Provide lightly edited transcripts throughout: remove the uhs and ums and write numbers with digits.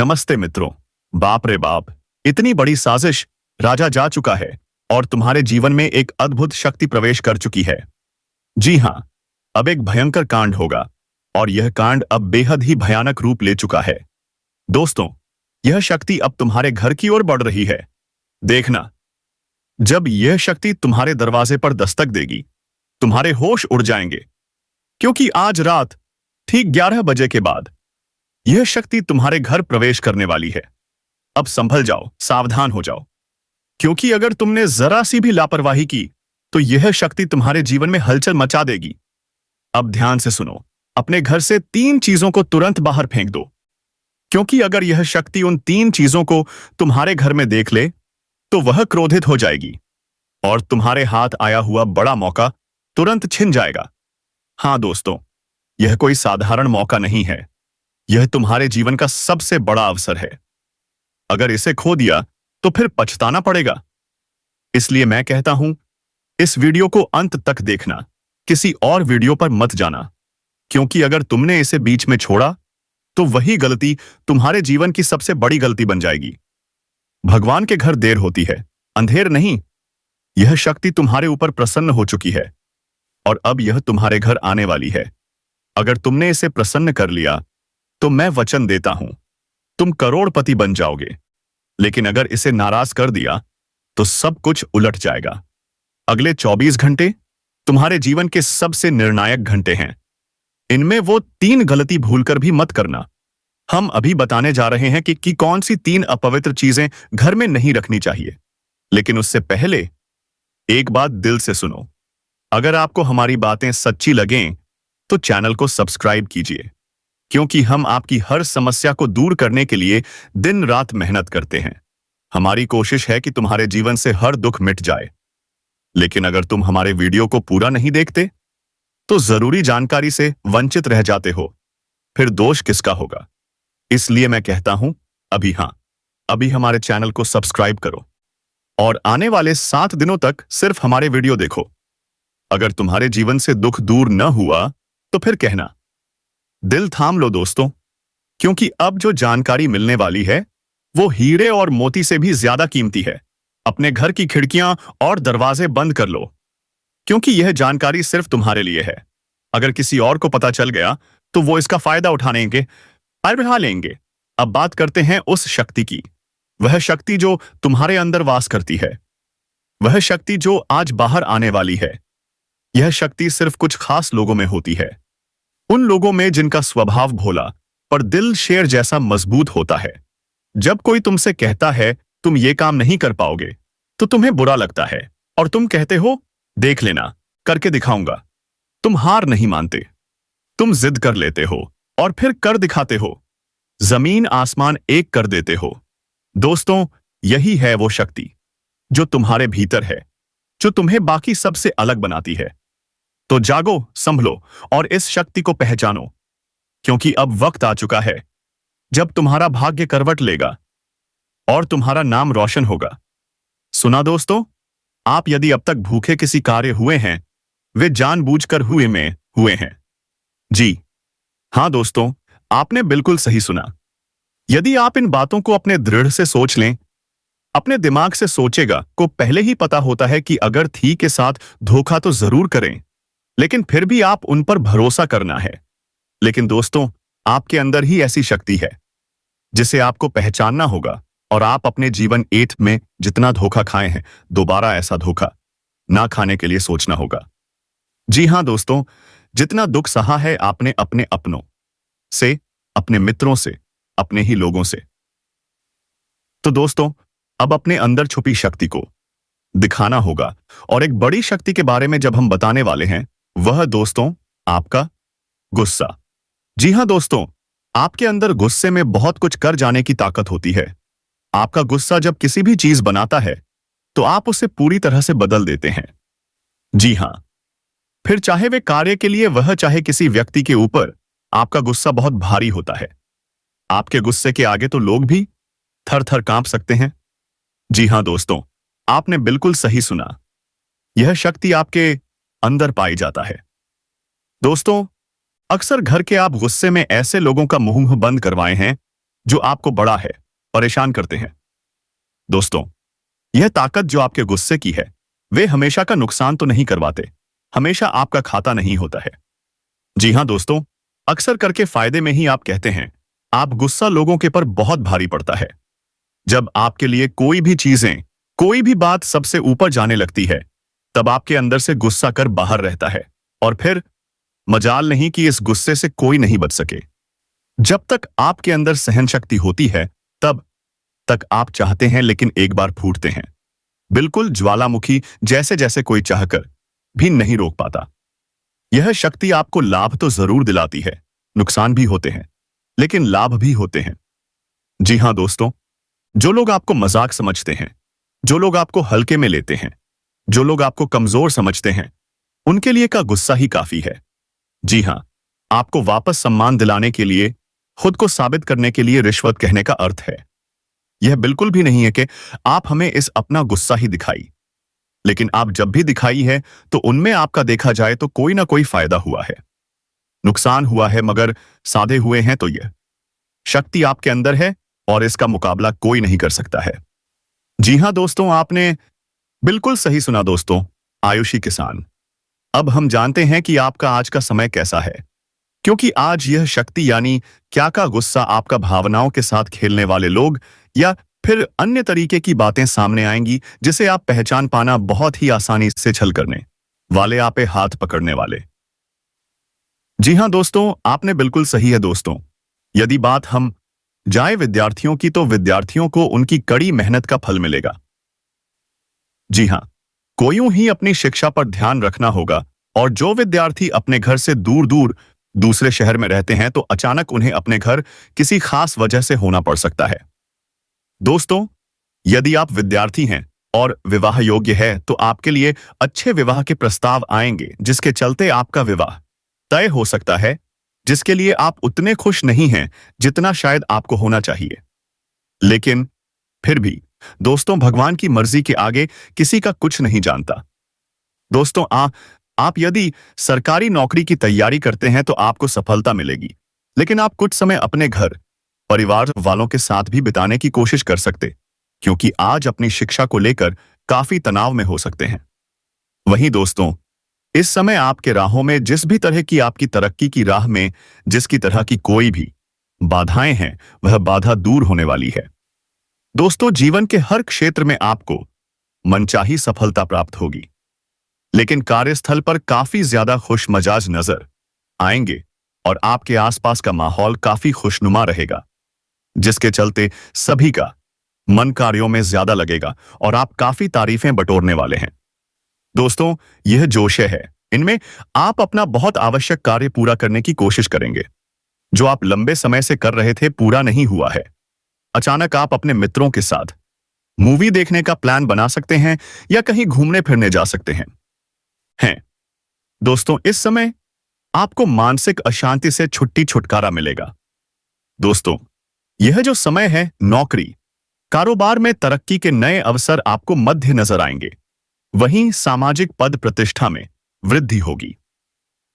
नमस्ते मित्रों। बाप रे बाप, इतनी बड़ी साजिश। राजा जा चुका है और तुम्हारे जीवन में एक अद्भुत शक्ति प्रवेश कर चुकी है। जी हां, अब एक भयंकर कांड होगा और यह कांड अब बेहद ही भयानक रूप ले चुका है। दोस्तों, यह शक्ति अब तुम्हारे घर की ओर बढ़ रही है। देखना, जब यह शक्ति तुम्हारे दरवाजे पर दस्तक देगी, तुम्हारे होश उड़ जाएंगे, क्योंकि आज रात ठीक 11 बजे के बाद यह शक्ति तुम्हारे घर प्रवेश करने वाली है। अब संभल जाओ, सावधान हो जाओ, क्योंकि अगर तुमने जरा सी भी लापरवाही की तो यह शक्ति तुम्हारे जीवन में हलचल मचा देगी। अब ध्यान से सुनो, अपने घर से 3 चीजों को तुरंत बाहर फेंक दो, क्योंकि अगर यह शक्ति उन 3 चीजों को तुम्हारे घर में देख ले तो वह क्रोधित हो जाएगी और तुम्हारे हाथ आया हुआ बड़ा मौका तुरंत छिन जाएगा। हां दोस्तों, यह कोई साधारण मौका नहीं है, यह तुम्हारे जीवन का सबसे बड़ा अवसर है। अगर इसे खो दिया तो फिर पछताना पड़ेगा। इसलिए मैं कहता हूं, इस वीडियो को अंत तक देखना, किसी और वीडियो पर मत जाना, क्योंकि अगर तुमने इसे बीच में छोड़ा तो वही गलती तुम्हारे जीवन की सबसे बड़ी गलती बन जाएगी। भगवान के घर देर होती है, अंधेर नहीं। यह शक्ति तुम्हारे ऊपर प्रसन्न हो चुकी है और अब यह तुम्हारे घर आने वाली है। अगर तुमने इसे प्रसन्न कर लिया तो मैं वचन देता हूं, तुम करोड़पति बन जाओगे। लेकिन अगर इसे नाराज कर दिया तो सब कुछ उलट जाएगा। अगले 24 घंटे तुम्हारे जीवन के सबसे निर्णायक घंटे हैं। इनमें वो 3 गलती भूलकर भी मत करना। हम अभी बताने जा रहे हैं कि कौन सी 3 अपवित्र चीजें घर में नहीं रखनी चाहिए। लेकिन उससे पहले एक बात दिल से सुनो। अगर आपको हमारी बातें सच्ची लगें तो चैनल को सब्सक्राइब कीजिए, क्योंकि हम आपकी हर समस्या को दूर करने के लिए दिन रात मेहनत करते हैं। हमारी कोशिश है कि तुम्हारे जीवन से हर दुख मिट जाए। लेकिन अगर तुम हमारे वीडियो को पूरा नहीं देखते तो जरूरी जानकारी से वंचित रह जाते हो। फिर दोष किसका होगा? इसलिए मैं कहता हूं, अभी हमारे चैनल को सब्सक्राइब करो और आने वाले 7 दिनों तक सिर्फ हमारे वीडियो देखो। अगर तुम्हारे जीवन से दुख दूर न हुआ तो फिर कहना। दिल थाम लो दोस्तों, क्योंकि अब जो जानकारी मिलने वाली है वो हीरे और मोती से भी ज्यादा कीमती है। अपने घर की खिड़कियां और दरवाजे बंद कर लो, क्योंकि यह जानकारी सिर्फ तुम्हारे लिए है। अगर किसी और को पता चल गया तो वो इसका फायदा उठा लेंगे। अब बात करते हैं उस शक्ति की, वह शक्ति जो तुम्हारे अंदर वास करती है, वह शक्ति जो आज बाहर आने वाली है। यह शक्ति सिर्फ कुछ खास लोगों में होती है, उन लोगों में जिनका स्वभाव भोला पर दिल शेर जैसा मजबूत होता है। जब कोई तुमसे कहता है तुम ये काम नहीं कर पाओगे तो तुम्हें बुरा लगता है और तुम कहते हो देख लेना, करके दिखाऊंगा। तुम हार नहीं मानते, तुम जिद कर लेते हो और फिर कर दिखाते हो। जमीन आसमान एक कर देते हो। दोस्तों, यही है वो शक्ति जो तुम्हारे भीतर है, जो तुम्हें बाकी सबसे अलग बनाती है। तो जागो, संभलो और इस शक्ति को पहचानो, क्योंकि अब वक्त आ चुका है जब तुम्हारा भाग्य करवट लेगा और तुम्हारा नाम रोशन होगा। सुना दोस्तों, आप यदि अब तक भूखे किसी कार्य हुए हैं, वे जानबूझकर हुए हैं। जी हां दोस्तों, आपने बिल्कुल सही सुना। यदि आप इन बातों को अपने दृढ़ से सोच लें, अपने दिमाग से सोचेगा को पहले ही पता होता है कि अगर थी के साथ धोखा तो जरूर करें, लेकिन फिर भी आप उन पर भरोसा करना है। लेकिन दोस्तों, आपके अंदर ही ऐसी शक्ति है जिसे आपको पहचानना होगा और आप अपने जीवन 8 में जितना धोखा खाए हैं, दोबारा ऐसा धोखा ना खाने के लिए सोचना होगा। जी हां दोस्तों, जितना दुख सहा है आपने अपने अपनों से, अपने मित्रों से, अपने ही लोगों से, तो दोस्तों अब अपने अंदर छुपी शक्ति को दिखाना होगा। और एक बड़ी शक्ति के बारे में जब हम बताने वाले हैं, वह दोस्तों आपका गुस्सा। जी हां दोस्तों, आपके अंदर गुस्से में बहुत कुछ कर जाने की ताकत होती है। आपका गुस्सा जब किसी भी चीज बनाता है तो आप उसे पूरी तरह से बदल देते हैं। जी हां, फिर चाहे वे कार्य के लिए वह चाहे किसी व्यक्ति के ऊपर, आपका गुस्सा बहुत भारी होता है। आपके गुस्से के आगे तो लोग भी थर थर कांप सकते हैं। जी हां दोस्तों, आपने बिल्कुल सही सुना। यह शक्ति आपके अंदर पाई जाता है। दोस्तों, अक्सर घर के आप गुस्से में ऐसे लोगों का मुंह बंद करवाए हैं जो आपको बड़ा है, परेशान करते हैं। दोस्तों, यह ताकत जो आपके गुस्से की है, वे हमेशा का नुकसान तो नहीं करवाते, हमेशा आपका खाता नहीं होता है। जी हाँ दोस्तों, अक्सर करके फायदे में ही आप कहते हैं, आप गुस्सा लोगों के पर बहुत भारी पड़ता है। जब आपके लिए कोई भी चीजें, कोई भी बात सबसे ऊपर जाने लगती है, तब आपके अंदर से गुस्सा कर बाहर रहता है, और फिर मजाल नहीं कि इस गुस्से से कोई नहीं बच सके। जब तक आपके अंदर सहन शक्ति होती है, तब तक आप चाहते हैं लेकिन एक बार फूटते हैं। बिल्कुल ज्वालामुखी जैसे जैसे कोई चाहकर भी नहीं रोक पाता। यह शक्ति आपको लाभ तो जरूर दिलाती है, नुकसान भी होते हैं, लेकिन लाभ भी होते हैं। जी हाँ दोस्तों, जो लोग आपको मजाक समझते हैं, जो लोग आपको हल्के में लेते हैं, जो लोग आपको कमजोर समझते हैं, उनके लिए का गुस्सा ही काफी है। जी हाँ, आपको वापस सम्मान दिलाने के लिए, खुद को साबित करने के लिए रिश्वत कहने का अर्थ है। यह बिल्कुल भी नहीं है कि आप हमें इस अपना गुस्सा ही दिखाई, लेकिन आप जब भी दिखाई है तो उनमें आपका देखा जाए तो कोई ना कोई फायदा हुआ है, नुकसान हुआ है, मगर साधे हुए हैं तो यह शक्ति आपके अंदर है और इसका मुकाबला कोई नहीं कर सकता है। जी हाँ दोस्तों, आपने बिल्कुल सही सुना दोस्तों, आयुषी किसान। अब हम जानते हैं कि आपका आज का समय कैसा है, क्योंकि आज यह शक्ति यानी क्या का गुस्सा आपका भावनाओं के साथ खेलने वाले लोग या फिर अन्य तरीके की बातें सामने आएंगी जिसे आप पहचान पाना बहुत ही आसानी से छल करने वाले, आपे हाथ पकड़ने वाले। जी हाँ दोस्तों, आपने बिल्कुल सही है दोस्तों। यदि बात हम जाए विद्यार्थियों की, तो विद्यार्थियों को उनकी कड़ी मेहनत का फल मिलेगा। जी हाँ, को यूं ही अपनी शिक्षा पर ध्यान रखना होगा, और जो विद्यार्थी अपने घर से दूर दूर दूसरे शहर में रहते हैं तो अचानक उन्हें अपने घर किसी खास वजह से होना पड़ सकता है। दोस्तों, यदि आप विद्यार्थी हैं और विवाह योग्य है तो आपके लिए अच्छे विवाह के प्रस्ताव आएंगे जिसके चलते आपका विवाह तय हो सकता है, जिसके लिए आप उतने खुश नहीं हैं जितना शायद आपको होना चाहिए। लेकिन फिर भी दोस्तों, भगवान की मर्जी के आगे किसी का कुछ नहीं जानता। दोस्तों, आप यदि सरकारी नौकरी की तैयारी करते हैं तो आपको सफलता मिलेगी, लेकिन आप कुछ समय अपने घर परिवार वालों के साथ भी बिताने की कोशिश कर सकते, क्योंकि आज अपनी शिक्षा को लेकर काफी तनाव में हो सकते हैं। वहीं दोस्तों, इस समय आपके राहों में जिस भी तरह की आपकी तरक्की की राह में जिसकी तरह की कोई भी बाधाएं हैं, वह बाधा दूर होने वाली है। दोस्तों, जीवन के हर क्षेत्र में आपको मनचाही सफलता प्राप्त होगी, लेकिन कार्यस्थल पर काफी ज्यादा खुशमजाज नजर आएंगे और आपके आसपास का माहौल काफी खुशनुमा रहेगा, जिसके चलते सभी का मन कार्यों में ज्यादा लगेगा और आप काफी तारीफें बटोरने वाले हैं। दोस्तों, यह जोश है, इनमें आप अपना बहुत आवश्यक कार्य पूरा करने की कोशिश करेंगे। जो आप लंबे समय से कर रहे थे पूरा नहीं हुआ है। अचानक आप अपने मित्रों के साथ मूवी देखने का प्लान बना सकते हैं या कहीं घूमने फिरने जा सकते हैं। दोस्तों, इस समय आपको मानसिक अशांति से छुटकारा मिलेगा। दोस्तों, यह जो समय है, नौकरी कारोबार में तरक्की के नए अवसर आपको मध्य नजर आएंगे। वहीं सामाजिक पद प्रतिष्ठा में वृद्धि होगी।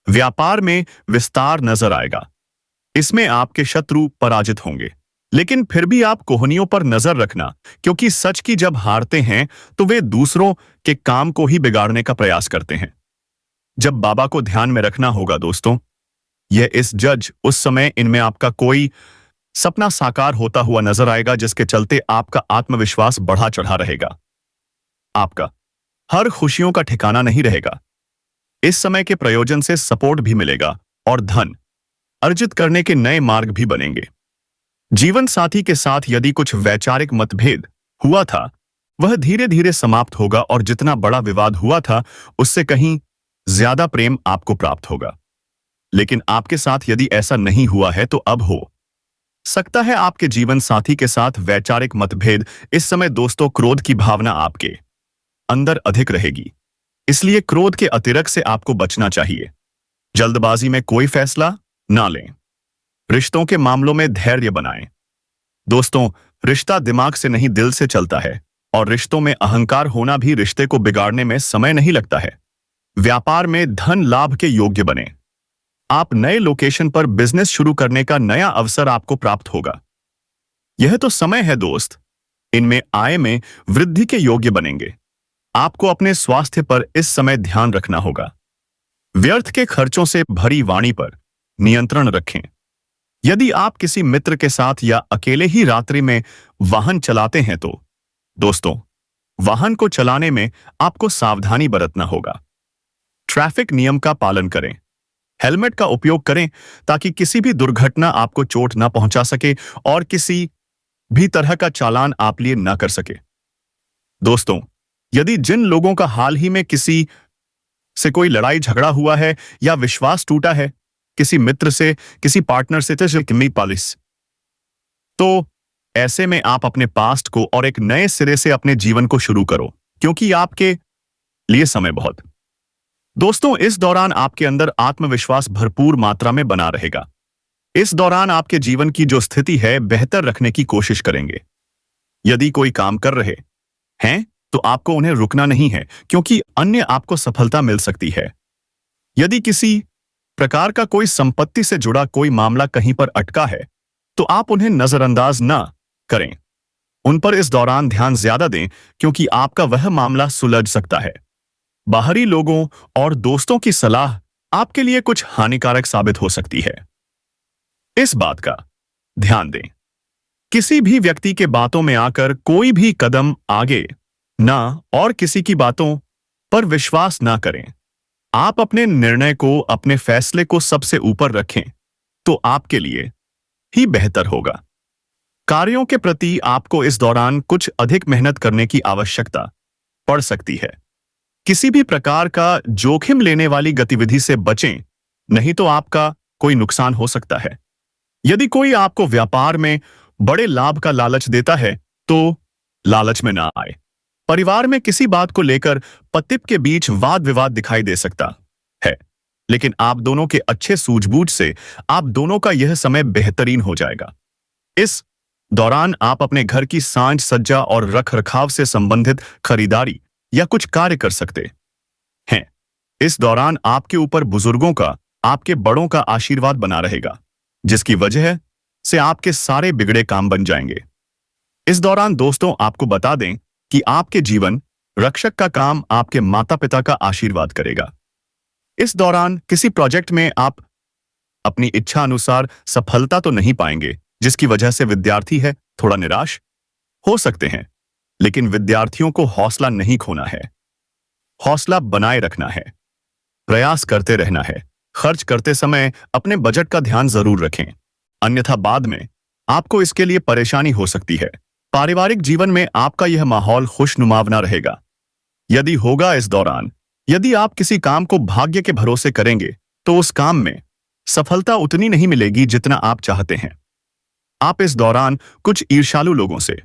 व्यापार में विस्तार नजर आएगा। इसमें आपके शत्रु पराजित होंगे, लेकिन फिर भी आप कोहनियों पर नजर रखना, क्योंकि सच की जब हारते हैं तो वे दूसरों के काम को ही बिगाड़ने का प्रयास करते हैं। जब बाबा को ध्यान में रखना होगा दोस्तों, यह इस जज उस समय इनमें आपका कोई सपना साकार होता हुआ नजर आएगा, जिसके चलते आपका आत्मविश्वास बढ़ा चढ़ा रहेगा। आपका हर खुशियों का ठिकाना नहीं रहेगा। इस समय के प्रयोजन से सपोर्ट भी मिलेगा और धन अर्जित करने के नए मार्ग भी बनेंगे। जीवन साथी के साथ यदि कुछ वैचारिक मतभेद हुआ था, वह धीरे धीरे समाप्त होगा और जितना बड़ा विवाद हुआ था उससे कहीं ज्यादा प्रेम आपको प्राप्त होगा। लेकिन आपके साथ यदि ऐसा नहीं हुआ है तो अब हो सकता है आपके जीवन साथी के साथ वैचारिक मतभेद। इस समय दोस्तों, क्रोध की भावना आपके अंदर अधिक रहेगी, इसलिए क्रोध के अतिरेक से आपको बचना चाहिए। जल्दबाजी में कोई फैसला ना लें। रिश्तों के मामलों में धैर्य बनाएं। दोस्तों, रिश्ता दिमाग से नहीं दिल से चलता है, और रिश्तों में अहंकार होना भी रिश्ते को बिगाड़ने में समय नहीं लगता है। व्यापार में धन लाभ के योग्य बने। आप नए लोकेशन पर बिजनेस शुरू करने का नया अवसर आपको प्राप्त होगा। यह तो समय है दोस्त, इनमें आय में वृद्धि के योग्य बनेंगे। आपको अपने स्वास्थ्य पर इस समय ध्यान रखना होगा। व्यर्थ के खर्चों से भरी वाणी पर नियंत्रण रखें। यदि आप किसी मित्र के साथ या अकेले ही रात्रि में वाहन चलाते हैं तो दोस्तों, वाहन को चलाने में आपको सावधानी बरतना होगा। ट्रैफिक नियम का पालन करें। हेलमेट का उपयोग करें ताकि किसी भी दुर्घटना आपको चोट न पहुंचा सके और किसी भी तरह का चालान आप लिए न कर सके। दोस्तों, यदि जिन लोगों का हाल ही में किसी से कोई लड़ाई झगड़ा हुआ है या विश्वास टूटा है, किसी मित्र से, किसी पार्टनर से, तो ऐसे में आप अपने पास्ट को और एक नए सिरे से अपने जीवन को शुरू करो, क्योंकि आपके लिए समय बहुत। दोस्तों, इस दौरान आपके अंदर आत्मविश्वास भरपूर मात्रा में बना रहेगा। इस दौरान आपके जीवन की जो स्थिति है बेहतर रखने की कोशिश करेंगे। यदि कोई काम कर रहे हैं तो आपको उन्हें रुकना नहीं है, क्योंकि अन्य आपको सफलता मिल सकती है। यदि किसी प्रकार का कोई संपत्ति से जुड़ा कोई मामला कहीं पर अटका है तो आप उन्हें नजरअंदाज न करें। उन पर इस दौरान ध्यान ज्यादा दें, क्योंकि आपका वह मामला सुलझ सकता है। बाहरी लोगों और दोस्तों की सलाह आपके लिए कुछ हानिकारक साबित हो सकती है। इस बात का ध्यान दें। किसी भी व्यक्ति के बातों में आकर कोई भी कदम आगे ना और किसी की बातों पर विश्वास ना करें। आप अपने निर्णय को, अपने फैसले को सबसे ऊपर रखें तो आपके लिए ही बेहतर होगा। कार्यों के प्रति आपको इस दौरान कुछ अधिक मेहनत करने की आवश्यकता पड़ सकती है। किसी भी प्रकार का जोखिम लेने वाली गतिविधि से बचें, नहीं तो आपका कोई नुकसान हो सकता है। यदि कोई आपको व्यापार में बड़े लाभ का लालच देता है तो लालच में ना आए। परिवार में किसी बात को लेकर पति के बीच वाद विवाद दिखाई दे सकता है, लेकिन आप दोनों के अच्छे सूझबूझ से आप दोनों का यह समय बेहतरीन हो जाएगा। इस दौरान आप अपने घर की सांज सज्जा और रखरखाव से संबंधित खरीदारी या कुछ कार्य कर सकते हैं। इस दौरान आपके ऊपर बुजुर्गों का, आपके बड़ों का आशीर्वाद बना रहेगा, जिसकी वजह से आपके सारे बिगड़े काम बन जाएंगे। इस दौरान दोस्तों, आपको बता दें कि आपके जीवन रक्षक का काम आपके माता पिता का आशीर्वाद करेगा। इस दौरान किसी प्रोजेक्ट में आप अपनी इच्छा अनुसार सफलता तो नहीं पाएंगे, जिसकी वजह से विद्यार्थी है थोड़ा निराश हो सकते हैं। लेकिन विद्यार्थियों को हौसला नहीं खोना है, हौसला बनाए रखना है, प्रयास करते रहना है। खर्च करते समय अपने बजट का ध्यान जरूर रखें, अन्यथा बाद में आपको इसके लिए परेशानी हो सकती है। पारिवारिक जीवन में आपका यह माहौल खुशनुमावना रहेगा। यदि होगा इस दौरान, यदि आप किसी काम को भाग्य के भरोसे करेंगे तो उस काम में सफलता उतनी नहीं मिलेगी जितना आप चाहते हैं। आप इस दौरान कुछ ईर्ष्यालु लोगों से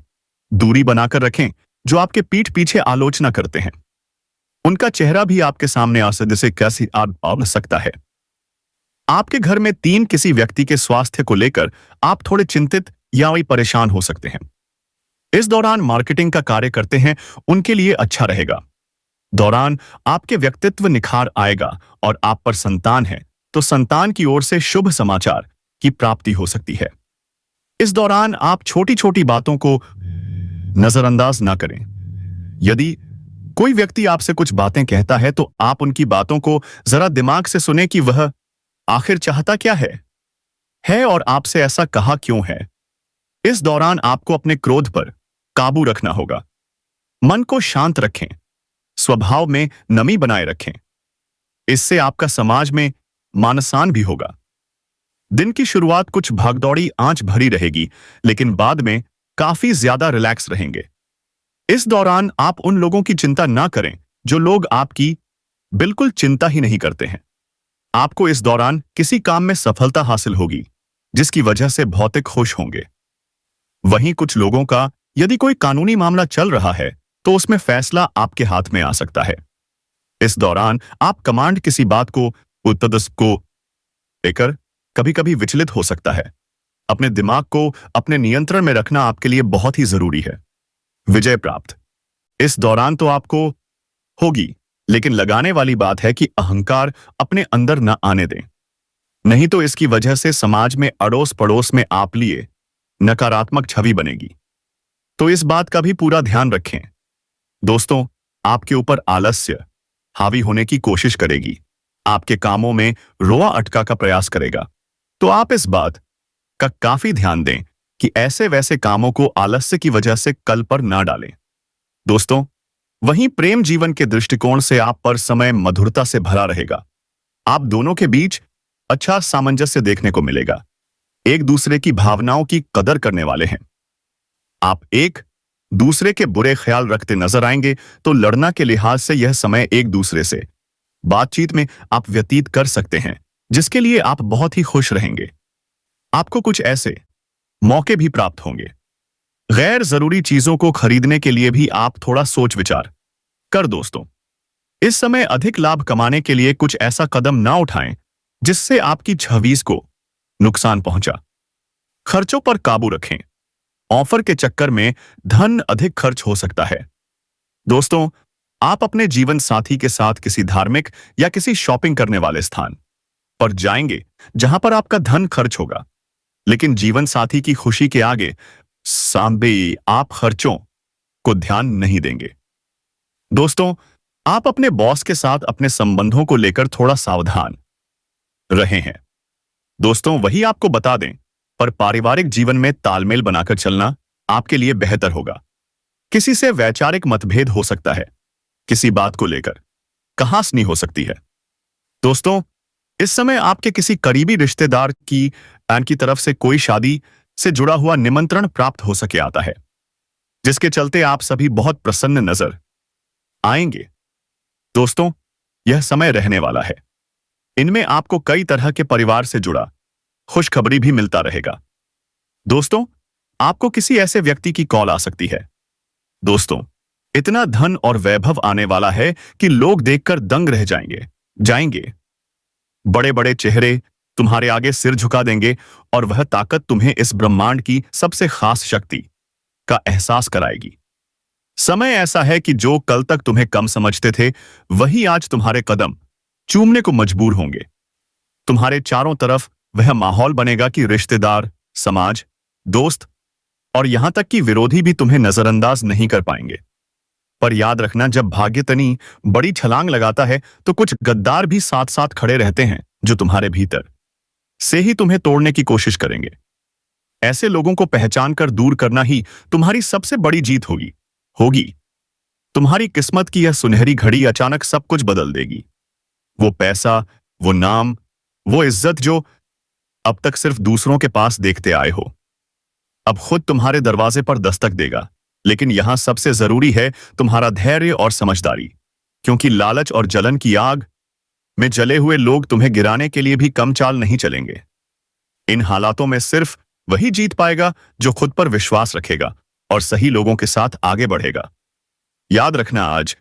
दूरी बनाकर रखें जो आपके पीठ पीछे आलोचना करते हैं। उनका चेहरा भी आपके सामने आ कैसे आ सकता है। आपके घर में किसी व्यक्ति के स्वास्थ्य को लेकर आप थोड़े चिंतित या परेशान हो सकते हैं। इस दौरान मार्केटिंग का कार्य करते हैं, उनके लिए अच्छा रहेगा। दौरान आपके व्यक्तित्व निखार आएगा और आप पर संतान है तो संतान की ओर से शुभ समाचार की प्राप्ति हो सकती है। इस दौरान आप छोटी छोटी बातों को नजरअंदाज ना करें। यदि कोई व्यक्ति आपसे कुछ बातें कहता है तो आप उनकी बातों को जरा दिमाग से सुने कि वह आखिर चाहता क्या है और आपसे ऐसा कहा क्यों है। इस दौरान आपको अपने क्रोध पर काबू रखना होगा। मन को शांत रखें, स्वभाव में नमी बनाए रखें। इससे आपका समाज में मानसान भी होगा। दिन की शुरुआत कुछ भागदौड़ी आंच भरी रहेगी, लेकिन बाद में काफी ज्यादा रिलैक्स रहेंगे। इस दौरान आप उन लोगों की चिंता ना करें जो लोग आपकी बिल्कुल चिंता ही नहीं करते हैं। आपको इस दौरान किसी काम में सफलता हासिल होगी, जिसकी वजह से भौतिक खुश होंगे। वहीं कुछ लोगों का यदि कोई कानूनी मामला चल रहा है तो उसमें फैसला आपके हाथ में आ सकता है। इस दौरान आप कमांड किसी बात को लेकर कभी-कभी विचलित हो सकता है। अपने दिमाग को अपने नियंत्रण में रखना आपके लिए बहुत ही जरूरी है। विजय प्राप्त इस दौरान तो आपको होगी, लेकिन लगाने वाली बात है कि अहंकार अपने अंदर न आने दें, नहीं तो इसकी वजह से समाज में अड़ोस पड़ोस में आप लिए नकारात्मक छवि बनेगी। तो इस बात का भी पूरा ध्यान रखें। दोस्तों, आपके ऊपर आलस्य हावी होने की कोशिश करेगी, आपके कामों में रोआ अटका का प्रयास करेगा। तो आप इस बात का काफी ध्यान दें कि ऐसे वैसे कामों को आलस्य की वजह से कल पर ना डालें। दोस्तों, वहीं प्रेम जीवन के दृष्टिकोण से आप पर समय मधुरता से भरा रहेगा। आप दोनों के बीच अच्छा सामंजस्य देखने को मिलेगा। एक दूसरे की भावनाओं की कदर करने वाले हैं। आप एक दूसरे के बुरे ख्याल रखते नजर आएंगे, तो लड़ना के लिहाज से यह समय एक दूसरे से बातचीत में आप व्यतीत कर सकते हैं, जिसके लिए आप बहुत ही खुश रहेंगे। आपको कुछ ऐसे मौके भी प्राप्त होंगे। गैर जरूरी चीजों को खरीदने के लिए भी आप थोड़ा सोच विचार कर। दोस्तों, इस समय अधिक लाभ कमाने के लिए कुछ ऐसा कदम ना उठाएं जिससे आपकी छवि को नुकसान पहुंचा। खर्चों पर काबू रखें। ऑफर के चक्कर में धन अधिक खर्च हो सकता है। दोस्तों, आप अपने जीवन साथी के साथ किसी धार्मिक या किसी शॉपिंग करने वाले स्थान पर जाएंगे जहां पर आपका धन खर्च होगा, लेकिन जीवन साथी की खुशी के आगे सांबे आप खर्चों को ध्यान नहीं देंगे। दोस्तों, आप अपने बॉस के साथ अपने संबंधों को लेकर थोड़ा सावधान रहे हैं। दोस्तों, वही आपको बता दें, पर पारिवारिक जीवन में तालमेल बनाकर चलना आपके लिए बेहतर होगा। किसी से वैचारिक मतभेद हो सकता है, किसी बात को लेकर कहासुनी हो सकती है। दोस्तों, इस समय आपके किसी करीबी रिश्तेदार की तरफ से कोई शादी से जुड़ा हुआ निमंत्रण प्राप्त हो सके आता है, जिसके चलते आप सभी बहुत प्रसन्न नजर आएंगे। दोस्तों, यह समय रहने वाला है। इनमें आपको कई तरह के परिवार से जुड़ा खुशखबरी भी मिलता रहेगा। दोस्तों, आपको किसी ऐसे व्यक्ति की कॉल आ सकती है। दोस्तों, इतना धन और वैभव आने वाला है कि लोग देखकर दंग रह जाएंगे। बड़े बड़े चेहरे तुम्हारे आगे सिर झुका देंगे और वह ताकत तुम्हें इस ब्रह्मांड की सबसे खास शक्ति का एहसास कराएगी। समय ऐसा है कि जो कल तक तुम्हें कम समझते थे, वही आज तुम्हारे कदम चूमने को मजबूर होंगे। तुम्हारे चारों तरफ वह माहौल बनेगा कि रिश्तेदार, समाज, दोस्त और यहां तक कि विरोधी भी तुम्हें नजरअंदाज नहीं कर पाएंगे। पर याद रखना, जब भाग्य तनी बड़ी छलांग लगाता है तो कुछ गद्दार भी साथ साथ खड़े रहते हैं, जो तुम्हारे भीतर से ही तुम्हें तोड़ने की कोशिश करेंगे। ऐसे लोगों को पहचान कर दूर करना ही तुम्हारी सबसे बड़ी जीत होगी। तुम्हारी किस्मत की यह सुनहरी घड़ी अचानक सब कुछ बदल देगी। वो पैसा, वो नाम, वो इज्जत जो अब तक सिर्फ दूसरों के पास देखते आए हो, अब खुद तुम्हारे दरवाजे पर दस्तक देगा। लेकिन यहां सबसे जरूरी है तुम्हारा धैर्य और समझदारी, क्योंकि लालच और जलन की आग में जले हुए लोग तुम्हें गिराने के लिए भी कम चाल नहीं चलेंगे। इन हालातों में सिर्फ वही जीत पाएगा जो खुद पर विश्वास रखेगा और सही लोगों के साथ आगे बढ़ेगा। याद रखना, आज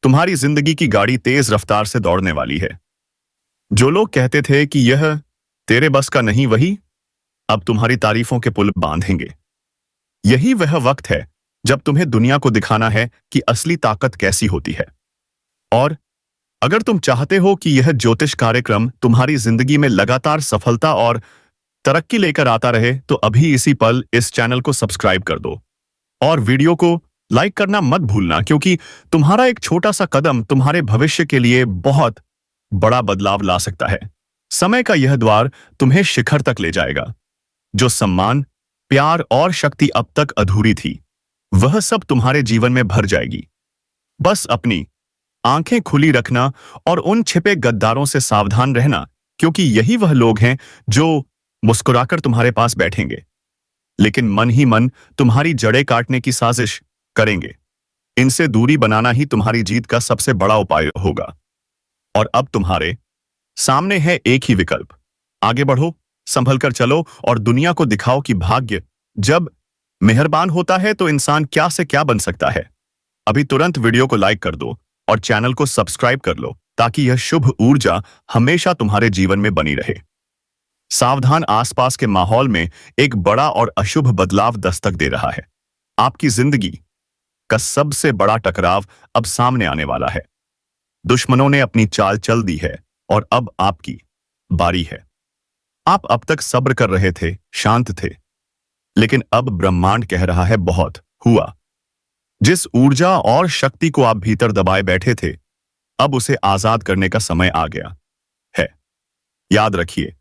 तुम्हारी जिंदगी की गाड़ी तेज रफ्तार से दौड़ने वाली है। जो लोग कहते थे कि यह तेरे बस का नहीं, वही अब तुम्हारी तारीफों के पुल बांधेंगे। यही वह वक्त है जब तुम्हें दुनिया को दिखाना है कि असली ताकत कैसी होती है। और अगर तुम चाहते हो कि यह ज्योतिष कार्यक्रम तुम्हारी जिंदगी में लगातार सफलता और तरक्की लेकर आता रहे, तो अभी इसी पल इस चैनल को सब्सक्राइब कर दो और वीडियो को लाइक करना मत भूलना, क्योंकि तुम्हारा एक छोटा सा कदम तुम्हारे भविष्य के लिए बहुत बड़ा बदलाव ला सकता है। समय का यह द्वार तुम्हें शिखर तक ले जाएगा। जो सम्मान, प्यार और शक्ति अब तक अधूरी थी, वह सब तुम्हारे जीवन में भर जाएगी। बस अपनी आंखें खुली रखना और उन छिपे गद्दारों से सावधान रहना, क्योंकि यही वह लोग हैं जो मुस्कुराकर तुम्हारे पास बैठेंगे, लेकिन मन ही मन तुम्हारी जड़ें काटने की साजिश करेंगे। इनसे दूरी बनाना ही तुम्हारी जीत का सबसे बड़ा उपाय होगा। और अब तुम्हारे सामने है एक ही विकल्प। आगे बढ़ो, संभल कर चलो और दुनिया को दिखाओ कि भाग्य जब मेहरबान होता है तो इंसान क्या से क्या बन सकता है। अभी तुरंत वीडियो को लाइक कर दो और चैनल को सब्सक्राइब कर लो, ताकि यह शुभ ऊर्जा हमेशा तुम्हारे जीवन में बनी रहे। सावधान, आसपास के माहौल में एक बड़ा और अशुभ बदलाव दस्तक दे रहा है। आपकी जिंदगी का सबसे बड़ा टकराव अब सामने आने वाला है। दुश्मनों ने अपनी चाल चल दी है और अब आपकी बारी है। आप अब तक सब्र कर रहे थे, शांत थे, लेकिन अब ब्रह्मांड कह रहा है बहुत हुआ। जिस ऊर्जा और शक्ति को आप भीतर दबाए बैठे थे, अब उसे आजाद करने का समय आ गया है। याद रखिए,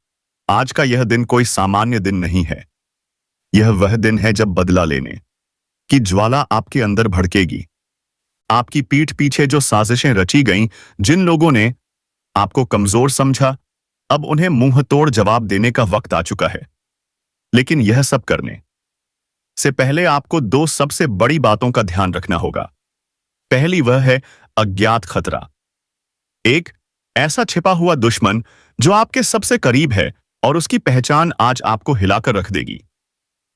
आज का यह दिन कोई सामान्य दिन नहीं है। यह वह दिन है जब बदला लेने की ज्वाला आपके अंदर भड़केगी। आपकी पीठ पीछे जो साजिशें रची गईं, जिन लोगों ने आपको कमजोर समझा, अब उन्हें मुंह तोड़ जवाब देने का वक्त आ चुका है। लेकिन यह सब करने से पहले आपको दो सबसे बड़ी बातों का ध्यान रखना होगा। पहली वह है अज्ञात खतरा। एक ऐसा छिपा हुआ दुश्मन जो आपके सबसे करीब है और उसकी पहचान आज आपको हिलाकर रख देगी।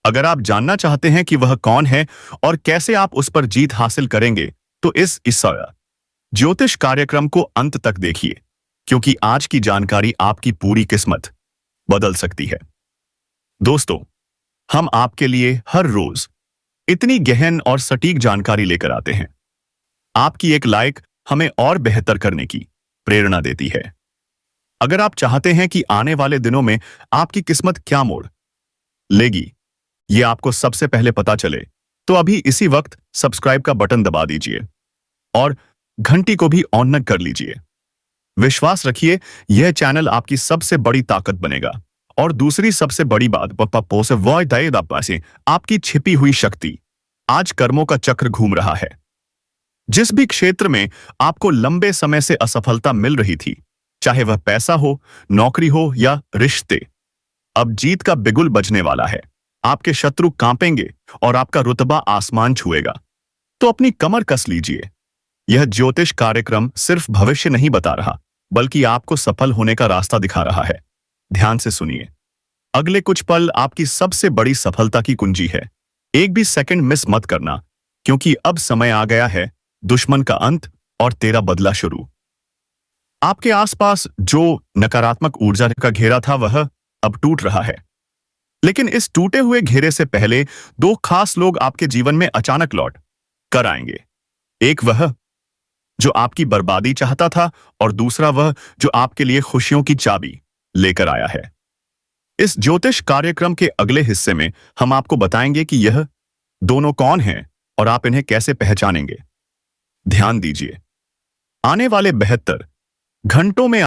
अगर आप जानना चाहते हैं कि वह कौन है और कैसे आप उस पर जीत हासिल करेंगे, तो इस ज्योतिष कार्यक्रम को अंत तक देखिए, क्योंकि आज की जानकारी आपकी पूरी किस्मत बदल सकती है। दोस्तों, हम आपके लिए हर रोज इतनी गहन और सटीक जानकारी लेकर आते हैं। आपकी एक लाइक हमें और बेहतर करने की प्रेरणा देती है। अगर आप चाहते हैं कि आने वाले दिनों में आपकी किस्मत क्या मोड़ लेगी, ये आपको सबसे पहले पता चले, तो अभी इसी वक्त सब्सक्राइब का बटन दबा दीजिए और घंटी को भी ऑन कर लीजिए। विश्वास रखिए, यह चैनल आपकी सबसे बड़ी ताकत बनेगा। और दूसरी सबसे बड़ी बात, आपकी छिपी हुई शक्ति। आज कर्मों का चक्र घूम रहा है। जिस भी क्षेत्र में आपको लंबे समय से असफलता मिल रही थी, चाहे वह पैसा हो, नौकरी हो या रिश्ते, अब जीत का बिगुल बजने वाला है। आपके शत्रु कांपेंगे और आपका रुतबा आसमान छुएगा। तो अपनी कमर कस लीजिए। यह ज्योतिष कार्यक्रम सिर्फ भविष्य नहीं बता रहा, बल्कि आपको सफल होने का रास्ता दिखा रहा है। ध्यान से सुनिए। अगले कुछ पल आपकी सबसे बड़ी सफलता की कुंजी है। एक भी सेकंड मिस मत करना, क्योंकि अब समय आ गया है दुश्मन का अंत और तेरा बदला शुरू। आपके आसपास जो नकारात्मक ऊर्जा का घेरा था, वह अब टूट रहा है। लेकिन इस टूटे हुए घेरे से पहले दो खास लोग आपके जीवन में अचानक लौट कर आएंगे। एक वह जो आपकी बर्बादी चाहता था, और दूसरा वह जो आपके लिए खुशियों की चाबी लेकर आया है। इस ज्योतिष कार्यक्रम के अगले हिस्से में हम आपको बताएंगे कि यह दोनों कौन हैं और आप इन्हें कैसे पहचानेंगे। ध्यान दीजिए, आने वाले 72 घंटों में